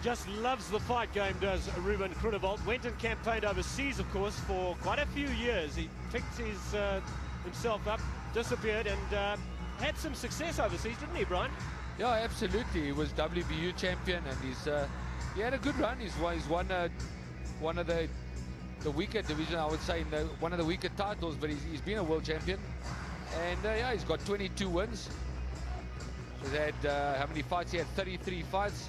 Just loves the fight game, does Ruben Groenewold. Went and campaigned overseas, of course, for quite a few years. He picked himself up, disappeared, and had some success overseas, didn't he, Brian? Yeah, absolutely. He was WBU champion, and he had a good run. He's won one of the weaker division, I would say, one of the weaker titles, but he's been a world champion. And yeah, he's got 22 wins. He's had, how many fights? He had 33 fights.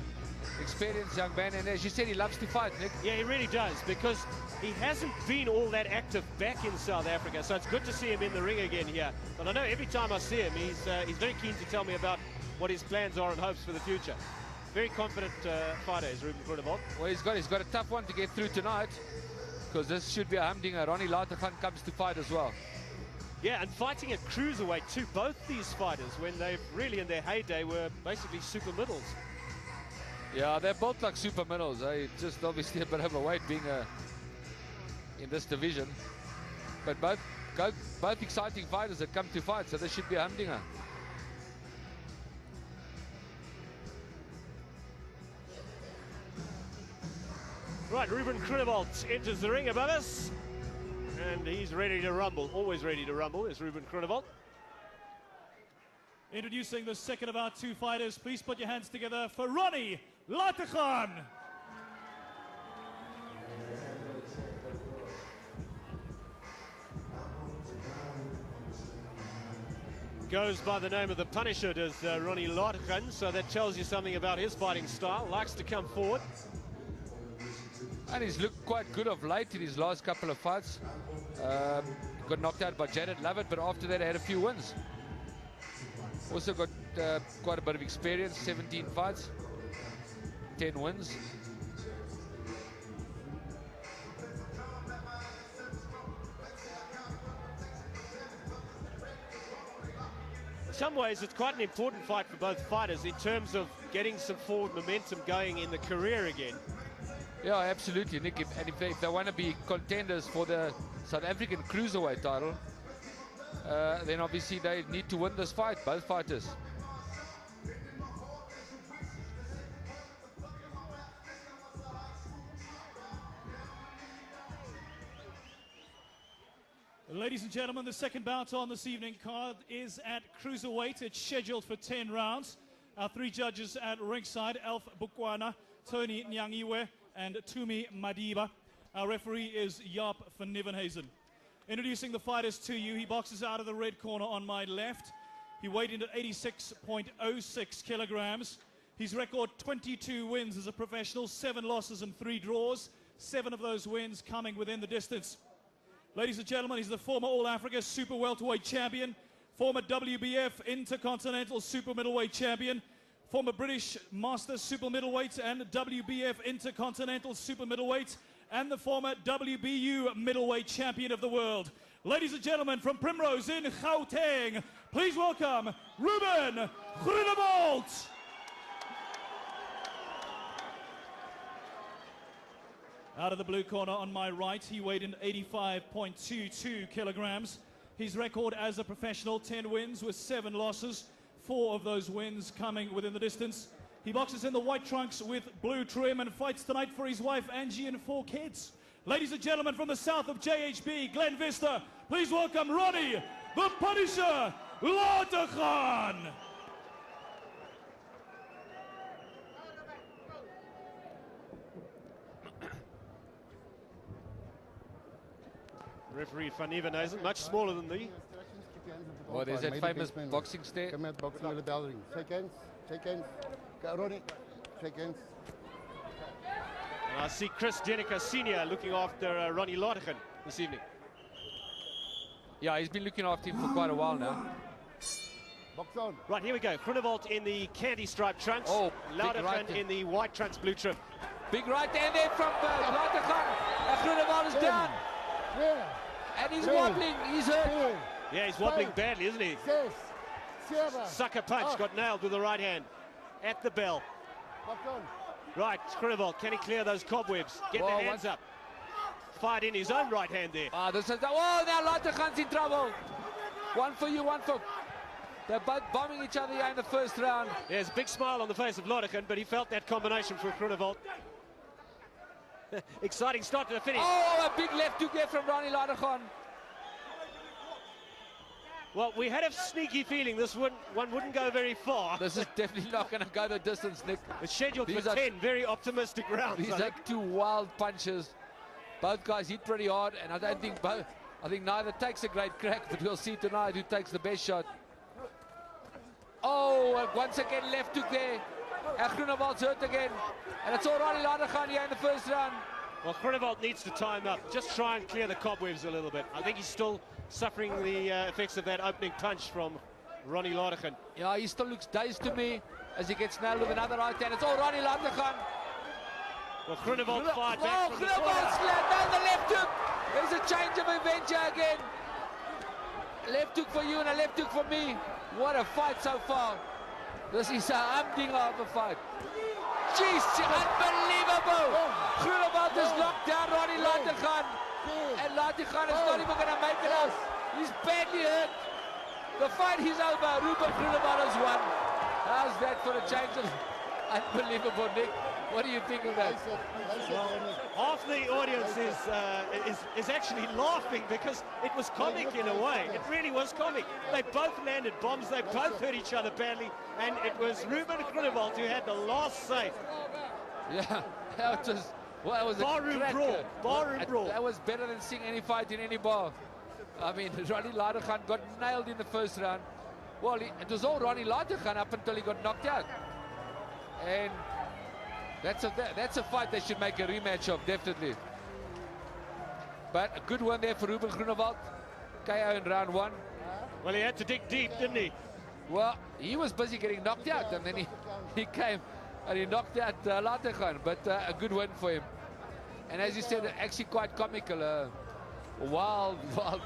Experienced young man, and as you said, he loves to fight, Nick. Yeah, he really does, because he hasn't been all that active back in South Africa, so it's good to see him in the ring again here. But I know every time I see him, he's very keen to tell me about what his plans are and hopes for the future. Very confident fighter is Ruben Groenewold. Well, he's got a tough one to get through tonight, because this should be a humdinger. Ronnie Latergan comes to fight as well. Yeah, and fighting at cruiserweight too. Both these fighters, when they really in their heyday, were basically super middles. Yeah, they're both like super middles. Just obviously a bit overweight being in this division. But both exciting fighters that come to fight, so this should be a humdinger. Right, Ruben Groenewold enters the ring above us, and he's ready to rumble. Always ready to rumble is Ruben Groenewold. Introducing the second of our two fighters. Please put your hands together for Ronnie Latergan. Goes by the name of the Punisher, does Ronnie Latergan, so that tells you something about his fighting style. Likes to come forward. And he's looked quite good of late in his last couple of fights. Got knocked out by Jared Lovett, but after that had a few wins. Also got quite a bit of experience, 17 fights, 10 wins. In some ways, it's quite an important fight for both fighters in terms of getting some forward momentum going in the career again. Yeah, absolutely, Nick. If they want to be contenders for the South African cruiserweight title, then obviously they need to win this fight, both fighters. Ladies and gentlemen, the second bout on this evening card is at cruiserweight. It's scheduled for 10 rounds. Our three judges at ringside: Elf Bukwana, Tony Nyangiwe, and Tumi Madiba. Our referee is Jaap van Nieuwenhuizen. Introducing the fighters to you, he boxes out of the red corner on my left. He weighed in at 86.06 kilograms. His record: 22 wins as a professional, 7 losses and 3 draws. 7 of those wins coming within the distance. Ladies and gentlemen, he's the former All-Africa Super Welterweight Champion, former WBF Intercontinental Super Middleweight Champion, former British Master Super Middleweight and WBF Intercontinental Super Middleweight, and the former WBU Middleweight Champion of the world. Ladies and gentlemen, from Primrose in Gauteng, please welcome Ruben Groenewold. Out of the blue corner on my right, he weighed in 85.22 kilograms. His record as a professional: 10 wins with 7 losses, 4 of those wins coming within the distance. He boxes in the white trunks with blue trim and fights tonight for his wife Angie and 4 kids. Ladies and gentlemen, from the south of JHB, Glen Vista, please welcome Ronnie the Punisher Latergan. Referee Van Nieuwenhuizen, much smaller than the... Well, there's that famous boxing stare. Come out, boxing with the bell ring. Shake hands, shake hands. Go, Ronnie, shake hands. And I see Chris Jenica Sr. looking after Ronnie Latergan this evening. Yeah, he's been looking after him for quite a while now. Box on. Right, here we go. Groenewold in the candy stripe trunks. Oh, Latergan right in the white trunks, blue trim. Big right hand there from Latergan. Groenewold is down. Yeah. And he's wobbling. He's hurt. Yeah, he's wobbling badly, isn't he? Sucker punch, got nailed with the right hand. At the bell. Box on. Right, Groenewold, can he clear those cobwebs? Get the hands up. Fired in his own right hand there. This is oh, now Latergan's in trouble. One for you, one for... They're both bombing each other here in the first round. There's a big smile on the face of Lodegan, but he felt that combination from Groenewold. Exciting start to the finish. Oh, a big left hook there from Ronnie Lodegan. Well, we had a sneaky feeling this one wouldn't go very far. This is definitely not going to go the distance, Nick. It's scheduled These for are 10 very optimistic rounds. These are two wild punches. Both guys hit pretty hard, and I don't think both. I think neither takes a great crack, but we'll see tonight who takes the best shot. Oh, once again left hook there. And Groenewold's hurt again. And it's all Ronnie Lodegan here in the first round. Well, Groenewold needs to time up. Just try and clear the cobwebs a little bit. I think he's still suffering the effects of that opening punch from Ronnie Lodegan. Yeah, he still looks dazed to me as he gets nailed with another right hand. It's all Ronnie Lodegan. Well, Groenewold fired back from the Groenewold corner. slammed down the left hook. There's a change of adventure again. Left hook for you and a left hook for me. What a fight so far. This is a humdinger of a fight. Jeez, unbelievable. Groenewold has knocked down Ronnie Lodegan. And Lodegan is not even going to make it out. He's badly hurt. The fight is over. Ruben Groenewold has won. How's that for a change of... Unbelievable, Nick. What do you think of that? Half the audience is actually laughing because it was comic in a way. It really was comic. They both landed bombs. They both hurt each other badly. And it was Ruben Groenewold who had the last say. Yeah, that was... Well, that was Barroom brawl. Barroom brawl. That was better than seeing any fight in any bar. I mean, Ronnie Lodegan got nailed in the first round. Well, it was all Ronnie Lodegan up until he got knocked out. And that's a fight they should make a rematch of, definitely. But a good one there for Ruben Groenewold. KO in round one. Well, he had to dig deep, didn't he? Well, he was busy getting knocked out, and then he came and he knocked out Lodegan. But a good win for him. And as you said, actually quite comical. Wild,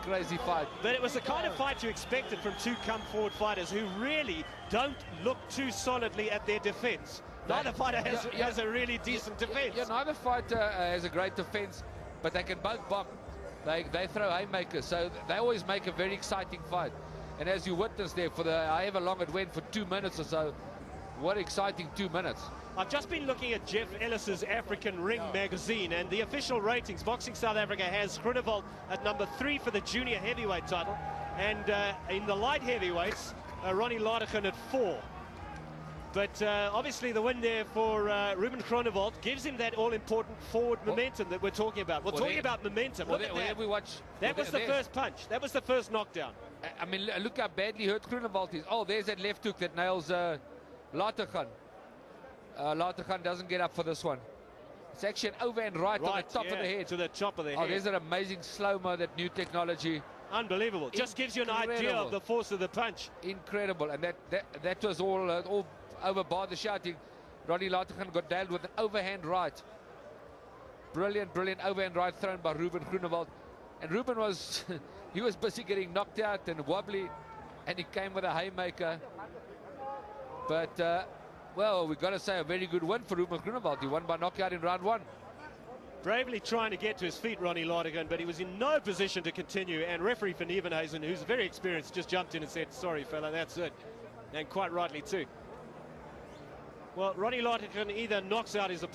crazy fight. But it was the kind of fight you expected from two come-forward fighters who really don't look too solidly at their defense. Neither fighter has a really decent defense. Yeah, neither fighter has a great defense, but they can both bomb. They throw haymakers, so they always make a very exciting fight. And as you witnessed there, for however long it went, for 2 minutes or so, what exciting 2 minutes. I've just been looking at Jeff Ellis's African Ring magazine, and the official ratings, Boxing South Africa has Groenewold at number 3 for the junior heavyweight title, and in the light heavyweights, Ronnie Lodegan at 4. But obviously the win there for Ruben Groenewold gives him that all-important forward momentum that we're talking about. We're talking about momentum. Look at that. That was the first punch. That was the first knockdown. I mean, look how badly hurt Groenewold is. Oh, there's that left hook that nails Lodegan. Lodegan doesn't get up for this one. It's actually an overhand right on the top of the head. To the top of the head. Oh, there's an amazing slow-mo, that new technology. Unbelievable. Just gives you an idea of the force of the punch. Incredible. And that was all over bar the shouting. Ronnie Lodegan got nailed with an overhand right. Brilliant overhand right thrown by Ruben Groenewold. And Ruben was, he was busy getting knocked out and wobbly, and he came with a haymaker. But, well, we've got to say a very good win for Ruben Groenewold. He won by knockout in round one. Bravely trying to get to his feet, Ronnie Lodegan, but he was in no position to continue. And referee Van Evenhuizen, who's very experienced, just jumped in and said, sorry, fella, that's it. And quite rightly, too. Well, Ronnie Lodegan either knocks out his opponent